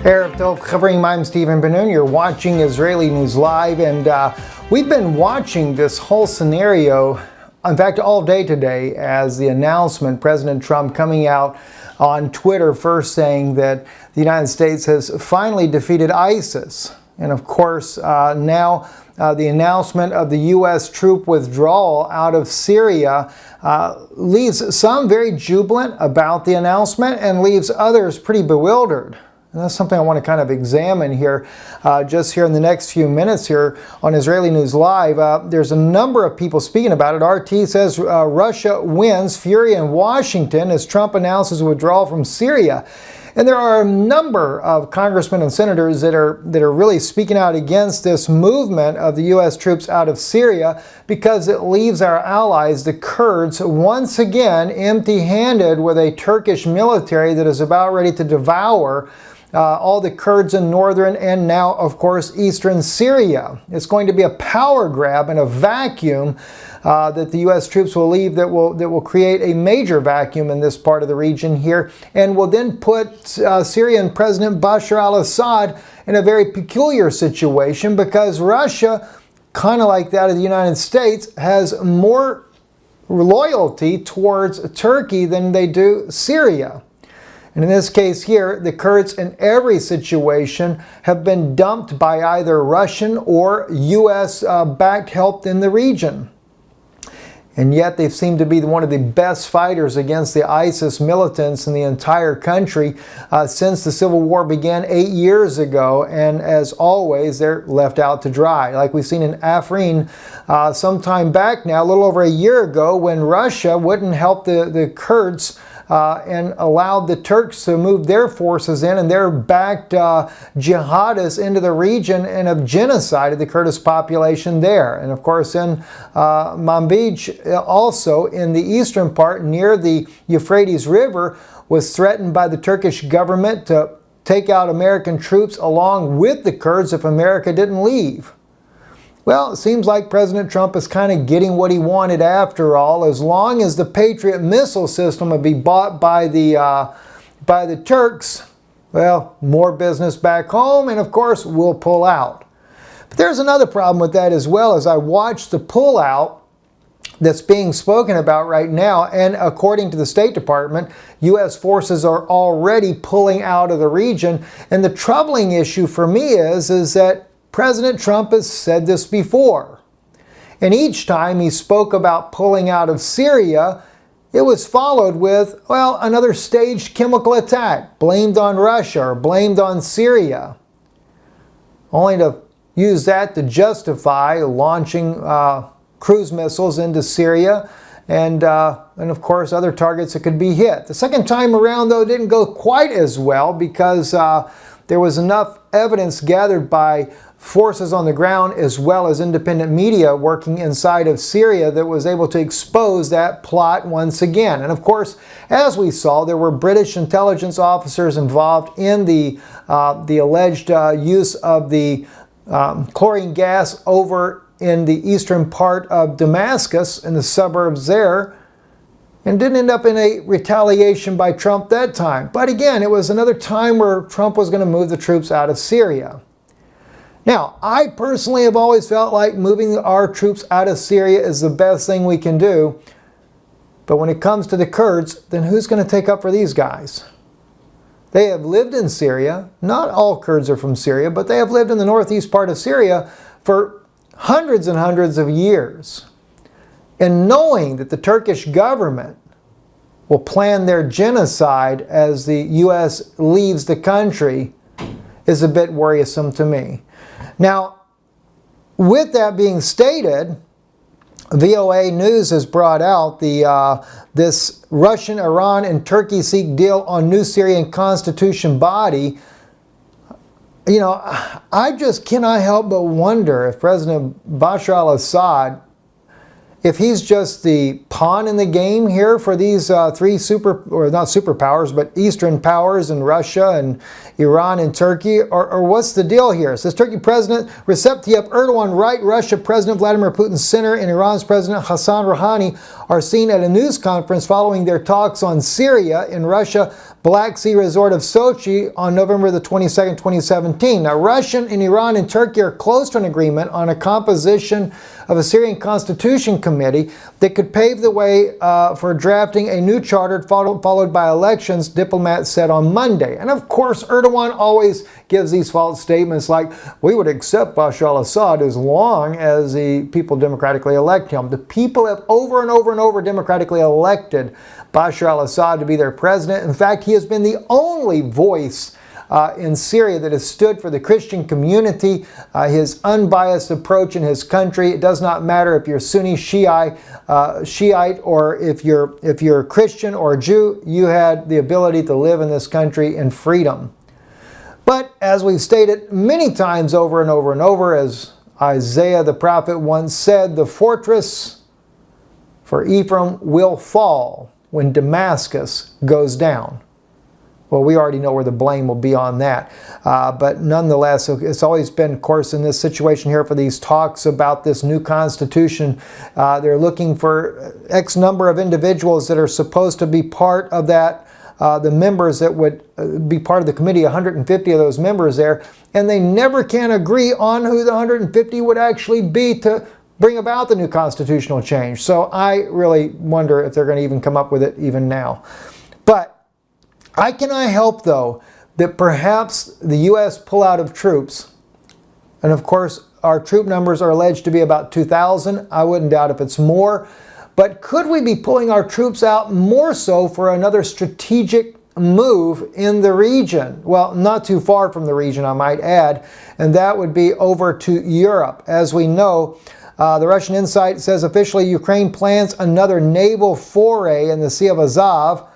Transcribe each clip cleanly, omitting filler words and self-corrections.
Erev Tov Chavrim, I'm Stephen Ben-Nun. You're watching Israeli News Live, and we've been watching this whole scenario, in fact, all day today, as the announcement, President Trump coming out on Twitter first saying that the United States has finally defeated ISIS. And of course, now the announcement of the U.S. troop withdrawal out of Syria leaves some very jubilant about the announcement and leaves others pretty bewildered. And that's something I want to kind of examine here, just here in the next few minutes here on Israeli News Live. There's a number of people speaking about it. RT says Russia wins, fury in Washington as Trump announces withdrawal from Syria. And there are a number of congressmen and senators that are really speaking out against this movement of the U.S. troops out of Syria because it leaves our allies, the Kurds, once again empty-handed with a Turkish military that is about ready to devour all the Kurds in northern and now, of course, eastern Syria. It's going to be a power grab and a vacuum that the U.S. troops will leave that will create a major vacuum in this part of the region here and will then put Syrian President Bashar al-Assad in a very peculiar situation because Russia, kind of like that of the United States, has more loyalty towards Turkey than they do Syria. And in this case here, the Kurds in every situation have been dumped by either Russian or U.S.-backed help in the region. And yet they seem to be one of the best fighters against the ISIS militants in the entire country since the civil war began 8 years ago. And as always, they're left out to dry. Like we've seen in Afrin some time back now, a little over a year ago, when Russia wouldn't help the Kurds and allowed the Turks to move their forces in, and they're backed jihadists into the region and have genocided the Kurdish population there. And of course in Manbij, also in the eastern part near the Euphrates River, was threatened by the Turkish government to take out American troops along with the Kurds if America didn't leave. Well, it seems like President Trump is kind of getting what he wanted after all, as long as the Patriot missile system would be bought by the Turks. Well, more business back home, and of course, we'll pull out. But there's another problem with that as well. As I watch the pullout that's being spoken about right now, and according to the State Department, U.S. forces are already pulling out of the region. And the troubling issue for me is that President Trump has said this before. And each time he spoke about pulling out of Syria, it was followed with, well, another staged chemical attack blamed on Russia or blamed on Syria, only to use that to justify launching cruise missiles into Syria and of course other targets that could be hit. The second time around, though, didn't go quite as well because there was enough evidence gathered by forces on the ground as well as independent media working inside of Syria that was able to expose that plot once again. And of course, as we saw, there were British intelligence officers involved in the alleged use of the chlorine gas over in the eastern part of Damascus in the suburbs there, and didn't end up in a retaliation by Trump that time. But again, it was another time where Trump was going to move the troops out of Syria. Now, I personally have always felt like moving our troops out of Syria is the best thing we can do. But when it comes to the Kurds, then who's going to take up for these guys? They have lived in Syria. Not all Kurds are from Syria, but they have lived in the northeast part of Syria for hundreds and hundreds of years. And knowing that the Turkish government will plan their genocide as the U.S. leaves the country is a bit worrisome to me. Now, with that being stated, VOA News has brought out this Russian, Iran, and Turkey seek deal on new Syrian constitution body. You know, I just cannot help but wonder if President Bashar al-Assad, if he's just the pawn in the game here for these three not superpowers, but Eastern powers in Russia and Iran and Turkey, or what's the deal here? It says Turkey President Recep Tayyip Erdogan right, Russia President Vladimir Putin's center, and Iran's President Hassan Rouhani are seen at a news conference following their talks on Syria. In Russia, Black Sea resort of Sochi on November the 22nd, 2017. Now, Russia and Iran and Turkey are close to an agreement on a composition of a Syrian Constitution Committee that could pave the way for drafting a new charter followed by elections, diplomats said on Monday. And of course, Erdogan always gives these false statements like, we would accept Bashar al-Assad as long as the people democratically elect him. The people have over and over and over democratically elected Bashar al-Assad to be their president. In fact, he has been the only voice in Syria that has stood for the Christian community, his unbiased approach in his country. It does not matter if you're Sunni, Shiite, or if you're Christian or Jew, you had the ability to live in this country in freedom. But as we've stated many times over and over and over, as Isaiah the prophet once said, the fortress for Ephraim will fall when Damascus goes down. Well, we already know where the blame will be on that. But nonetheless, it's always been, of course, in this situation here for these talks about this new constitution, they're looking for X number of individuals that are supposed to be part of that, the members that would be part of the committee, 150 of those members there, and they never can agree on who the 150 would actually be to bring about the new constitutional change. So I really wonder if they're going to even come up with it even now. But I cannot help, though, that perhaps the U.S. pullout of troops, and of course our troop numbers are alleged to be about 2,000. I wouldn't doubt if it's more. But could we be pulling our troops out more so for another strategic move in the region? Well, not too far from the region, I might add, and that would be over to Europe. As we know, the Russian Insight says officially Ukraine plans another naval foray in the Sea of Azov,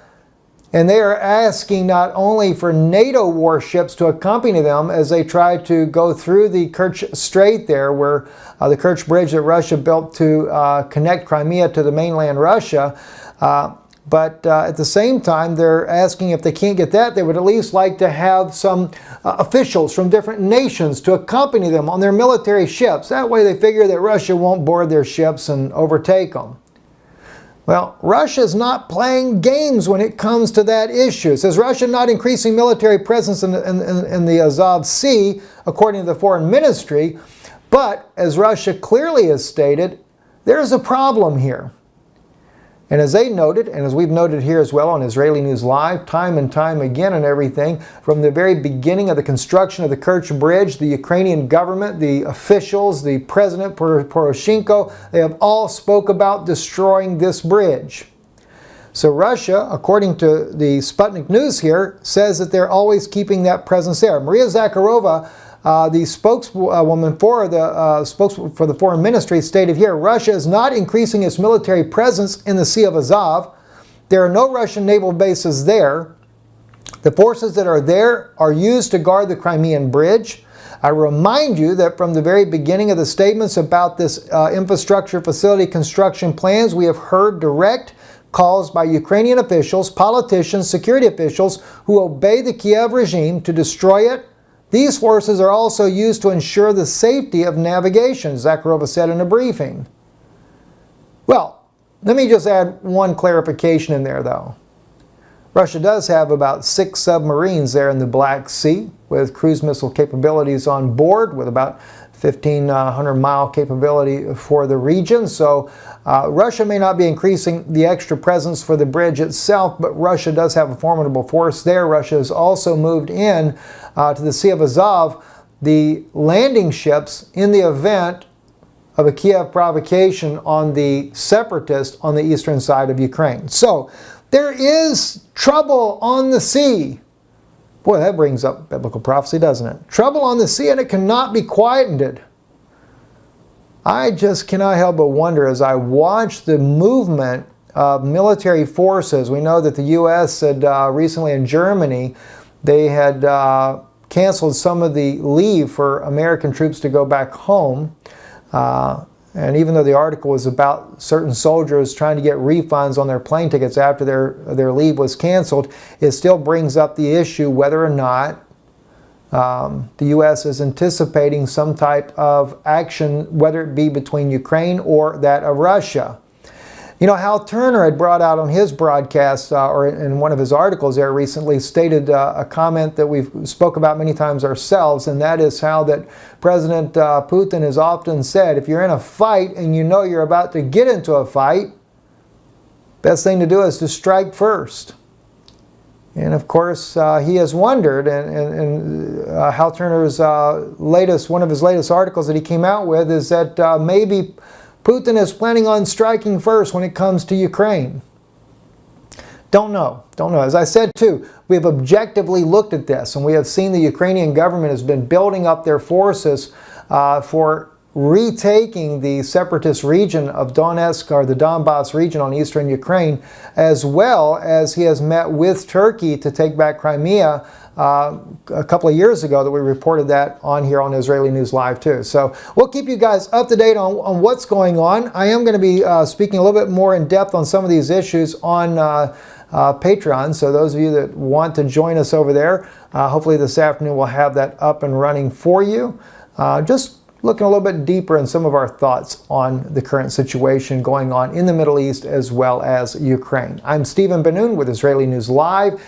and they are asking not only for NATO warships to accompany them as they try to go through the Kerch Strait there, where the Kerch Bridge that Russia built to connect Crimea to the mainland Russia. But at the same time, they're asking if they can't get that, they would at least like to have some officials from different nations to accompany them on their military ships. That way they figure that Russia won't board their ships and overtake them. Well, Russia's not playing games when it comes to that issue. It says Russia not increasing military presence in the Azov Sea, according to the Foreign Ministry. But, as Russia clearly has stated, there's a problem here. And as they noted, and as we've noted here as well on Israeli News Live, time and time again and everything, from the very beginning of the construction of the Kerch Bridge, the Ukrainian government, the officials, the President Poroshenko, they have all spoke about destroying this bridge. So Russia, according to the Sputnik News here, says that they're always keeping that presence there. Maria Zakharova, the spokeswoman for the Foreign Ministry, stated here, Russia is not increasing its military presence in the Sea of Azov. There are no Russian naval bases there. The forces that are there are used to guard the Crimean Bridge. I remind you that from the very beginning of the statements about this infrastructure facility construction plans, we have heard direct calls by Ukrainian officials, politicians, security officials who obey the Kiev regime to destroy it. These forces are also used to ensure the safety of navigation, Zakharova said in a briefing. Well, let me just add one clarification in there, though. Russia does have about 6 submarines there in the Black Sea with cruise missile capabilities on board, with about 1,500-mile capability for the region. So Russia may not be increasing the extra presence for the bridge itself, but Russia does have a formidable force there. Russia has also moved in to the Sea of Azov the landing ships in the event of a Kiev provocation on the separatists on the eastern side of Ukraine. So there is trouble on the sea. Boy, that brings up biblical prophecy, doesn't it? Trouble on the sea, and it cannot be quietened. I just cannot help but wonder as I watch the movement of military forces. We know that the U.S. had recently in Germany, they had canceled some of the leave for American troops to go back home. And even though the article was about certain soldiers trying to get refunds on their plane tickets after their leave was canceled, it still brings up the issue whether or not the U.S. is anticipating some type of action, whether it be between Ukraine or that of Russia. You know, Hal Turner had brought out on his broadcast, or in one of his articles there recently, stated a comment that we've spoke about many times ourselves, and that is how that President Putin has often said, if you're in a fight and you know you're about to get into a fight, best thing to do is to strike first. And of course, he has wondered, and Hal Turner's one of his latest articles that he came out with is that maybe Putin is planning on striking first when it comes to Ukraine. Don't know. As I said too, we have objectively looked at this, and we have seen the Ukrainian government has been building up their forces for retaking the separatist region of Donetsk, or the Donbass region on eastern Ukraine, as well as he has met with Turkey to take back Crimea a couple of years ago, that we reported that on here on Israeli News Live too. So we'll keep you guys up to date on what's going on. I am going to be speaking a little bit more in depth on some of these issues on Patreon. So those of you that want to join us over there, hopefully this afternoon we'll have that up and running for you. Just looking a little bit deeper in some of our thoughts on the current situation going on in the Middle East as well as Ukraine. I'm Stephen Ben-Nun with Israeli News Live.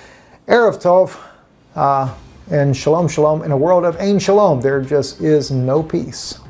Erev Tov. And shalom, shalom. In a world of Ein Shalom, there just is no peace.